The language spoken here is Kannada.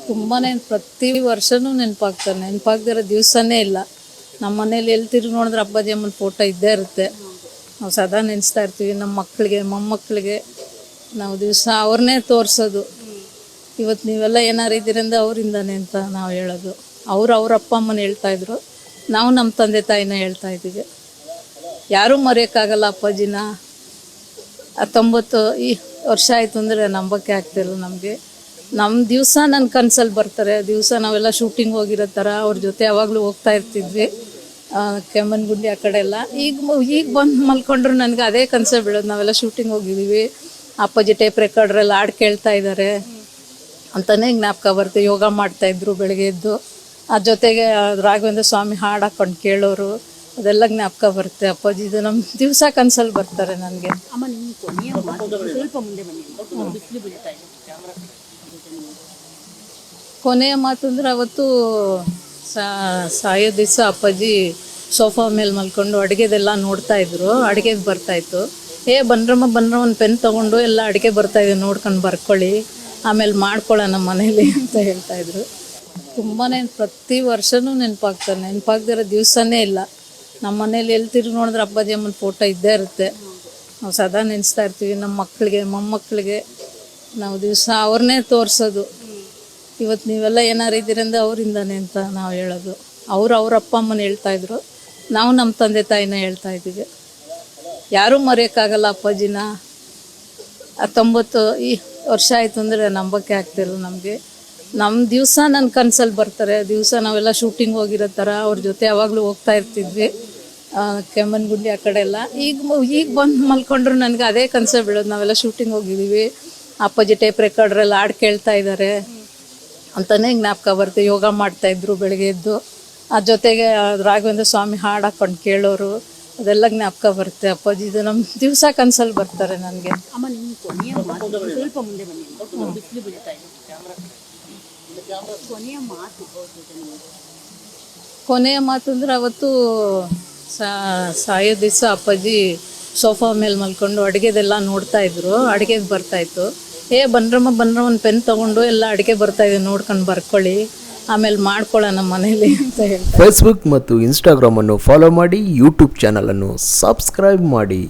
ತುಂಬಾ ಪ್ರತಿ ವರ್ಷವೂ ನೆನಪಾಗ್ತಾರೆ. ನೆನಪಾಗ್ದಿರೋ ದಿವಸನೇ ಇಲ್ಲ. ನಮ್ಮ ಮನೇಲಿ ಎಲ್ಲಿ ತಿರುಗಿ ನೋಡಿದ್ರೆ ಅಪ್ಪಾಜಿ ಅಮ್ಮನ ಫೋಟೋ ಇದ್ದೇ ಇರುತ್ತೆ. ನಾವು ಸದಾ ನೆನೆಸ್ತಾ ಇರ್ತೀವಿ. ನಮ್ಮ ಮಕ್ಕಳಿಗೆ ಮೊಮ್ಮಕ್ಕಳಿಗೆ ನಾವು ದಿವಸ ಅವ್ರನ್ನೇ ತೋರಿಸೋದು. ಇವತ್ತು ನೀವೆಲ್ಲ ಏನಾರು ಇದ್ದೀರಂದ್ರೆ ಅವರಿಂದಾನೆ ಅಂತ ನಾವು ಹೇಳೋದು. ಅವ್ರ ಅಪ್ಪ ಅಮ್ಮನ ಹೇಳ್ತಾಯಿದ್ರು, ನಾವು ನಮ್ಮ ತಂದೆ ತಾಯಿನ ಹೇಳ್ತಾ ಇದ್ದೀವಿ. ಯಾರೂ ಮರೆಯೋಕ್ಕಾಗಲ್ಲ ಅಪ್ಪಾಜಿನ. 19 ವರ್ಷ ಆಯಿತು ಅಂದರೆ ನಂಬಕ್ಕೆ ಆಗ್ತಿಲ್ಲ ನಮಗೆ. ನಮ್ಮ ದಿವಸ ನನ್ನ ಕನಸಲ್ಲಿ ಬರ್ತಾರೆ. ದಿವಸ ನಾವೆಲ್ಲ ಶೂಟಿಂಗ್ ಹೋಗಿರೋ ಥರ ಅವ್ರ ಜೊತೆ ಯಾವಾಗಲೂ ಹೋಗ್ತಾ ಇರ್ತಿದ್ವಿ. ಕೆಮ್ಮಣ್ಣಗುಂಡಿ ಆ ಕಡೆ ಎಲ್ಲ. ಈಗ ಬಂದು ಮಲ್ಕೊಂಡ್ರು ನನಗೆ ಅದೇ ಕನಸೇ ಬೀಳೋದು. ನಾವೆಲ್ಲ ಶೂಟಿಂಗ್ ಹೋಗಿದ್ದೀವಿ, ಅಪ್ಪಾಜಿ ಟೇಪ್ ರೆಕಾರ್ಡ್ರೆಲ್ಲ ಹಾಡು ಕೇಳ್ತಾ ಇದ್ದಾರೆ ಅಂತಲೇ ಜ್ಞಾಪಕ ಬರುತ್ತೆ. ಯೋಗ ಮಾಡ್ತಾಯಿದ್ರು ಬೆಳಗ್ಗೆ ಎದ್ದು. ಆ ಜೊತೆಗೆ ರಾಘವೇಂದ್ರ ಸ್ವಾಮಿ ಹಾಡು ಹಾಕ್ಕೊಂಡು ಕೇಳೋರು, ಅದೆಲ್ಲ ಜ್ಞಾಪಕ ಬರುತ್ತೆ. ಅಪ್ಪಾಜಿ ಇದು ನಮ್ಮ ದಿವಸ ಕನಸಲ್ಲಿ ಬರ್ತಾರೆ ನನಗೆ. ಅಮ್ಮ, ನಿಮ್ಮ ಕೊನೆಯ ಮಾತು ಸ್ವಲ್ಪ ಮುಂದೆ ಬನ್ನಿ. ಬಿಸಿಲು ಬೀಳ್ತಾ ಇದೆ. ಕೊನೆಯ ಮಾತು ಅಂದರೆ ಅವತ್ತು ಸಾಯೋ ದಿವಸ ಅಪ್ಪಾಜಿ ಸೋಫಾ ಮೇಲೆ ಮಲ್ಕೊಂಡು ಅಡುಗೆದೆಲ್ಲ ನೋಡ್ತಾಯಿದ್ರು. ಅಡುಗೆದು ಬರ್ತಾಯಿತ್ತು. ಬನ್ರಮ್ಮ ಒಂದು ಪೆನ್ ತೊಗೊಂಡು ಎಲ್ಲ ಅಡುಗೆ ಬರ್ತಾಯಿದೆ ನೋಡ್ಕೊಂಡು ಬರ್ಕೊಳ್ಳಿ, ಆಮೇಲೆ ಮಾಡ್ಕೊಳ್ಳೋಣ ಮನೇಲಿ ಅಂತ ಹೇಳ್ತಾಯಿದ್ರು. ತುಂಬಾ ಪ್ರತಿ ವರ್ಷವೂ ನೆನಪಾಗ್ತಾರೆ. ನೆನಪಾಗ್ದಿರೋ ದಿವಸನೇ ಇಲ್ಲ. ನಮ್ಮ ಮನೇಲಿ ಎಲ್ಲಿ ತಿರುಗಿ ನೋಡಿದ್ರೆ ಅಪ್ಪಾಜಿ ಅಮ್ಮನ ಫೋಟೋ ಇದ್ದೇ ಇರುತ್ತೆ. ನಾವು ಸದಾ ನೆನೆಸ್ತಾ ಇರ್ತೀವಿ. ನಮ್ಮ ಮಕ್ಕಳಿಗೆ ಮೊಮ್ಮಕ್ಕಳಿಗೆ ನಾವು ದಿವಸ ಅವ್ರನ್ನೇ ತೋರಿಸೋದು. ಇವತ್ತು ನೀವೆಲ್ಲ ಏನಾರು ಇದ್ದೀರಂದ್ರೆ ಅವರಿಂದಾನೆ ಅಂತ ನಾವು ಹೇಳೋದು. ಅವ್ರ ಅಪ್ಪ ಅಮ್ಮನ ಹೇಳ್ತಾಯಿದ್ರು, ನಾವು ನಮ್ಮ ತಂದೆ ತಾಯಿನ ಹೇಳ್ತಾ ಇದ್ದೀವಿ. ಯಾರೂ ಮರೆಯೋಕ್ಕಾಗಲ್ಲ ಅಪ್ಪಾಜಿನ. 19 ವರ್ಷ ಆಯಿತು ಅಂದರೆ ನಂಬಕ್ಕೆ ಆಗ್ತಿಲ್ಲ ನಮಗೆ. ನಮ್ಮ ದಿವಸ ನನ್ನ ಕನಸಲ್ಲಿ ಬರ್ತಾರೆ. ದಿವಸ ನಾವೆಲ್ಲ ಶೂಟಿಂಗ್ ಹೋಗಿರೋ ಥರ ಅವ್ರ ಜೊತೆ ಯಾವಾಗಲೂ ಹೋಗ್ತಾ ಇರ್ತಿದ್ವಿ. ಕೆಮ್ಮಣ್ಣಗುಂಡಿ ಆ ಕಡೆ ಎಲ್ಲ. ಈಗ ಬಂದು ಮಲ್ಕೊಂಡ್ರು ನನಗೆ ಅದೇ ಕನಸೇ ಬೀಳೋದು. ನಾವೆಲ್ಲ ಶೂಟಿಂಗ್ ಹೋಗಿದ್ದೀವಿ, ಅಪ್ಪಾಜಿ ಟೇಪ್ ರೆಕಾರ್ಡ್ರೆಲ್ಲ ಹಾಡು ಕೇಳ್ತಾ ಇದ್ದಾರೆ ಅಂತಲೇ ಜ್ಞಾಪಕ ಬರುತ್ತೆ. ಯೋಗ ಮಾಡ್ತಾಯಿದ್ರು ಬೆಳಗ್ಗೆ ಎದ್ದು. ಆ ಜೊತೆಗೆ ರಾಘವೇಂದ್ರ ಸ್ವಾಮಿ ಹಾಡು ಹಾಕ್ಕೊಂಡು ಕೇಳೋರು, ಅದೆಲ್ಲ ಜ್ಞಾಪಕ ಬರುತ್ತೆ. ಅಪ್ಪಾಜಿ ಇದು ನಮ್ಮ ದಿವಸ ಕನಸಲ್ಲಿ ಬರ್ತಾರೆ ನನಗೆ. ಅಮ್ಮ, ನಿಮ್ಮ ಕೊನೆಯ ಮಾತು ಸ್ವಲ್ಪ ಮುಂದೆ ಬನ್ನಿ. ಬಿಸಿಲು ಬೀಳ್ತಾ ಇದೆ. ಕೊನೆಯ ಮಾತು ಅಂದರೆ ಅವತ್ತು ಸಾಯೋ ದಿವಸ ಅಪ್ಪಾಜಿ ಸೋಫಾ ಮೇಲೆ ಮಲ್ಕೊಂಡು ಅಡುಗೆದೆಲ್ಲ ನೋಡ್ತಾಯಿದ್ರು. ಅಡುಗೆದು ಬರ್ತಾಯಿತ್ತು. ಬನ್ರಮ್ಮ ಒಂದು ಪೆನ್ ತೊಗೊಂಡು ಎಲ್ಲ ಅಡುಗೆ ಬರ್ತಾಯಿದೆ ನೋಡ್ಕೊಂಡು ಬರ್ಕೊಳ್ಳಿ, ಆಮೇಲೆ ಮಾಡ್ಕೊಳ್ಳೋಣ ಮನೇಲಿ ಅಂತ ಹೇಳ್ತಾರೆ. ಫೇಸ್ಬುಕ್ ಮತ್ತು ಇನ್ಸ್ಟಾಗ್ರಾಮನ್ನು ಫಾಲೋ ಮಾಡಿ, ಯೂಟ್ಯೂಬ್ ಚಾನಲನ್ನು ಸಬ್ಸ್ಕ್ರೈಬ್ ಮಾಡಿ.